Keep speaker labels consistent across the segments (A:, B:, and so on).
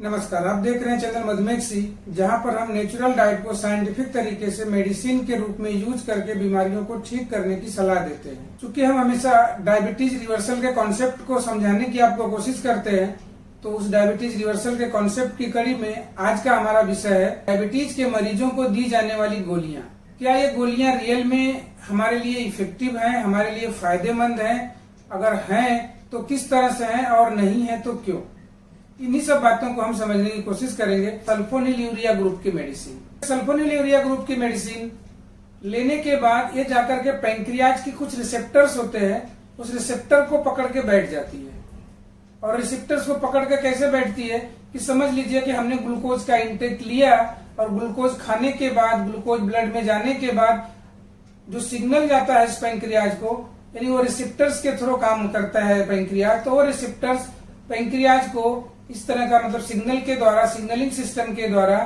A: नमस्कार, आप देख रहे हैं चैनल मधुमेह सी, जहां पर हम नेचुरल डाइट को साइंटिफिक तरीके से मेडिसिन के रूप में यूज करके बीमारियों को ठीक करने की सलाह देते हैं। क्योंकि हम हमेशा डायबिटीज रिवर्सल के कॉन्सेप्ट को समझाने की आपको कोशिश करते हैं, तो उस डायबिटीज रिवर्सल के कॉन्सेप्ट की कड़ी में आज का हमारा विषय है डायबिटीज के मरीजों को दी जाने वाली गोलियां। क्या ये गोलियां रियल में हमारे लिए इफेक्टिव हैं, हमारे लिए फायदेमंद हैं? अगर हैं तो किस तरह से हैं, और नहीं है तो क्यों? इन्हीं सब बातों को हम समझने की कोशिश करेंगे। सल्फोनिलयूरिया ग्रुप की मेडिसिन, सल्फोनिलयूरिया ग्रुप की मेडिसिन लेने के बाद ये जाकर के पैंक्रियाज की कुछ रिसेप्टर्स होते हैं, उस रिसेप्टर को पकड़ के बैठ जाती है। और रिसेप्टर्स को पकड़ के कैसे बैठती है कि समझ लीजिए कि हमने ग्लूकोज का इंटेक लिया और ग्लूकोज खाने के बाद, ग्लूकोज ब्लड में जाने के बाद जो सिग्नल जाता है इस पैंक्रियाज को, यानी वो रिसेप्टर्स के थ्रू काम करता है पैंक्रियाज, तो वो रिसेप्टर्स पैंक्रियाज को इस तरह का मतलब सिग्नल के द्वारा, सिग्नलिंग सिस्टम के द्वारा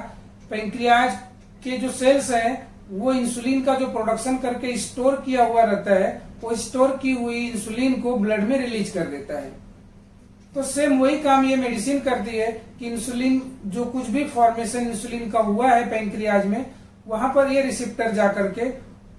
A: पैंक्रियाज के जो सेल्स हैं वो इंसुलिन का जो प्रोडक्शन करके स्टोर किया हुआ रहता है, वो स्टोर की हुई इंसुलिन को ब्लड में रिलीज कर देता है। तो सेम वही काम ये मेडिसिन करती है कि इंसुलिन जो कुछ भी फॉर्मेशन इंसुलिन का हुआ है पैंक्रियाज में, वहां पर ये रिसेप्टर जाकर के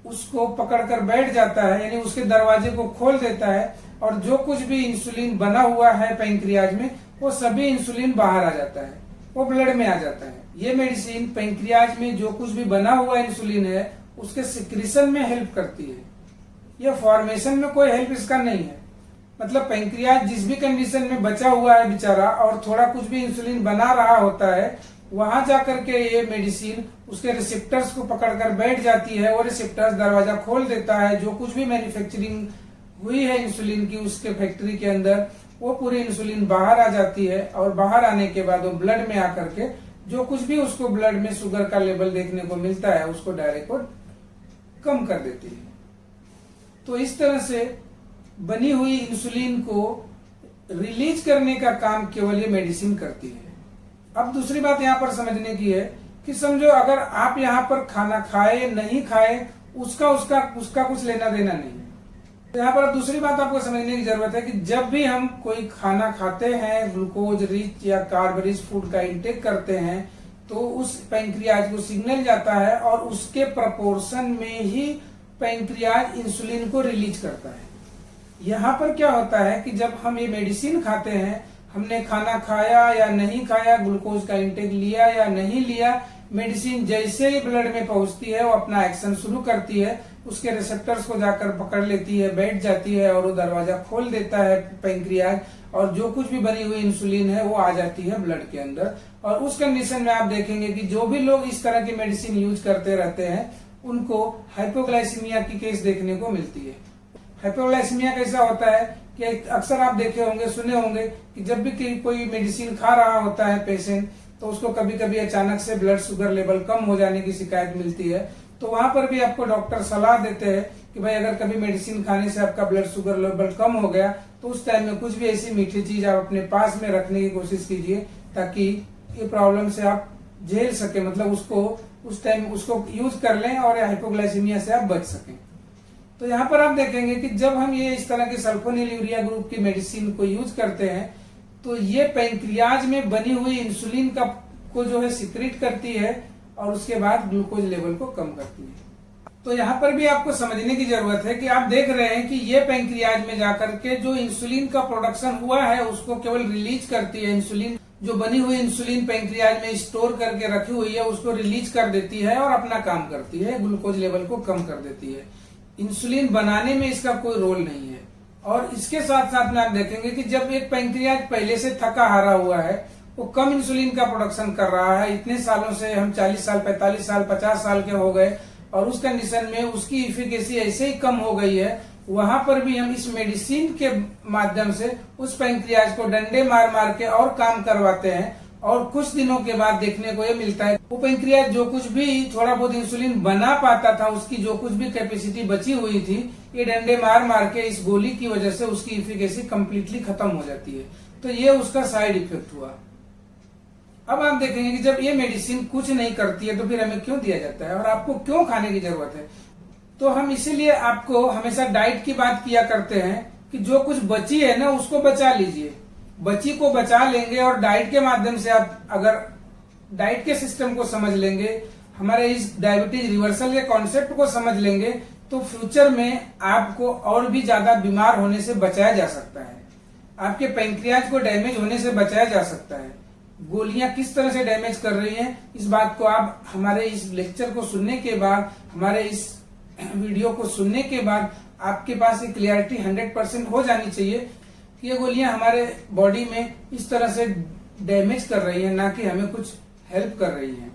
A: उसको पकड़कर बैठ जाता है, यानी उसके दरवाजे को खोल देता है, और जो कुछ भी इंसुलिन बना हुआ है पैंक्रियाज में वो सभी इंसुलिन बाहर आ जाता है, वो ब्लड में आ जाता है। ये मेडिसिन पैंक्रियाज में जो कुछ भी बना हुआ इंसुलिन है उसके सिक्रीशन में हेल्प करती है। ये फॉर्मेशन में कोई हेल्प इसका नहीं है। मतलब पैंक्रियाज जिस भी कंडीशन में बचा हुआ है बेचारा और थोड़ा कुछ भी इंसुलिन बना रहा होता है, वहां जाकर के ये मेडिसिन उसके रिसेप्टर्स को पकड़कर बैठ जाती है। वो रिसेप्टर्स दरवाजा खोल देता है, जो कुछ भी मैन्युफैक्चरिंग हुई है इंसुलिन की उसके फैक्ट्री के अंदर, वो पूरी इंसुलिन बाहर आ जाती है। और बाहर आने के बाद वो ब्लड में आकर के जो कुछ भी उसको ब्लड में शुगर का लेवल देखने को मिलता है उसको डायरेक्ट कम कर देती है। तो इस तरह से बनी हुई इंसुलिन को रिलीज करने का काम केवल ये मेडिसिन करती है। अब दूसरी बात यहाँ पर समझने की है कि समझो अगर आप यहाँ पर खाना खाए नहीं खाए उसका कुछ लेना देना नहीं है। यहाँ पर दूसरी बात आपको समझने की जरूरत है कि जब भी हम कोई खाना खाते हैं, ग्लूकोज रिच या कार्ब रिच फूड का इंटेक करते हैं, तो उस पैंक्रियाज को सिग्नल जाता है और उसके प्रपोर्शन में ही पैंक्रियाज इंसुलिन को रिलीज करता है। यहाँ पर क्या होता है कि जब हम ये मेडिसिन खाते हैं, हमने खाना खाया या नहीं खाया, ग्लूकोज का इंटेक लिया या नहीं लिया, मेडिसिन जैसे ही ब्लड में पहुंचती है वो अपना एक्शन शुरू करती है, उसके रिसेप्टर्स को जाकर पकड़ लेती है, बैठ जाती है और वो दरवाजा खोल देता है पैंक्रियाज, और जो कुछ भी बनी हुई इंसुलिन है वो आ जाती है ब्लड के अंदर। और उस कंडीशन में आप देखेंगे कि जो भी लोग इस तरह की मेडिसिन यूज करते रहते हैं उनको हाइपोग्लाइसीमिया की केस देखने को मिलती है। हाइपोग्लाइसीमिया कैसा होता है कि अक्सर आप देखे होंगे, सुने होंगे कि जब भी कोई मेडिसिन खा रहा होता है पेशेंट, तो उसको कभी कभी अचानक से ब्लड शुगर लेवल कम हो जाने की शिकायत मिलती है। तो वहां पर भी आपको डॉक्टर सलाह देते हैं कि भाई अगर कभी मेडिसिन खाने से आपका ब्लड शुगर लेवल कम हो गया तो उस टाइम में कुछ भी ऐसी मीठी चीज आप अपने पास में रखने की कोशिश कीजिए, ताकि ये प्रॉब्लम से आप झेल सके, मतलब उसको उस टाइम उसको यूज कर लें और हाइपोग्लाइसीमिया से आप बच सकें। तो यहाँ पर आप देखेंगे कि जब हम ये इस तरह की सल्फोनिलयूरिया ग्रुप की मेडिसिन को यूज करते हैं तो ये पैंक्रियाज में बनी हुई इंसुलिन को जो है सिक्रीट करती है और उसके बाद ग्लूकोज लेवल को कम करती है। तो यहाँ पर भी आपको समझने की जरूरत है कि आप देख रहे हैं कि ये पैंक्रियाज में जाकर के जो इंसुलिन का प्रोडक्शन हुआ है उसको केवल रिलीज करती है। इंसुलिन जो बनी हुई इंसुलिन पैंक्रियाज में स्टोर करके रखी हुई है उसको रिलीज कर देती है और अपना काम करती है, ग्लूकोज लेवल को कम कर देती है। इंसुलिन बनाने में इसका कोई रोल नहीं है। और इसके साथ साथ में आप देखेंगे कि जब एक पैंक्रियाज पहले से थका हारा हुआ है, वो कम इंसुलिन का प्रोडक्शन कर रहा है, इतने सालों से हम 40 साल 45 साल 50 साल के हो गए, और उस कंडीशन में उसकी इफिकेसी ऐसे ही कम हो गई है, वहां पर भी हम इस मेडिसिन के माध्यम से उस पैंक्रियाज को डंडे मार मार के और काम करवाते हैं। और कुछ दिनों के बाद देखने को ये मिलता है वो पैंक्रियाज जो कुछ भी थोड़ा बहुत इंसुलिन बना पाता था, उसकी जो कुछ भी कैपेसिटी बची हुई थी, ये डंडे मार मार के इस गोली की वजह से उसकी इफिकेसी कम्प्लीटली खत्म हो जाती है। तो ये उसका साइड इफेक्ट हुआ। अब आप देखेंगे कि जब ये मेडिसिन कुछ नहीं करती है तो फिर हमें क्यों दिया जाता है और आपको क्यों खाने की जरूरत है? तो हम इसीलिए आपको हमेशा डाइट की बात किया करते हैं कि जो कुछ बची है ना उसको बचा लीजिए। बची को बचा लेंगे और डाइट के माध्यम से आप अगर डाइट के सिस्टम को समझ लेंगे, हमारे इस डायबिटीज रिवर्सल के कॉन्सेप्ट को समझ लेंगे, तो फ्यूचर में आपको और भी ज्यादा बीमार होने से बचाया जा सकता है। आपके पैंक्रियाज को डैमेज होने से बचाया जा सकता है। गोलियां किस तरह से डैमेज कर रही हैं, इस बात को आप हमारे इस लेक्चर को सुनने के बाद, हमारे इस वीडियो को सुनने के बाद आपके पास एक क्लियरिटी 100% हो जानी चाहिए कि ये गोलियां हमारे बॉडी में इस तरह से डैमेज कर रही हैं, ना कि हमें कुछ हेल्प कर रही हैं।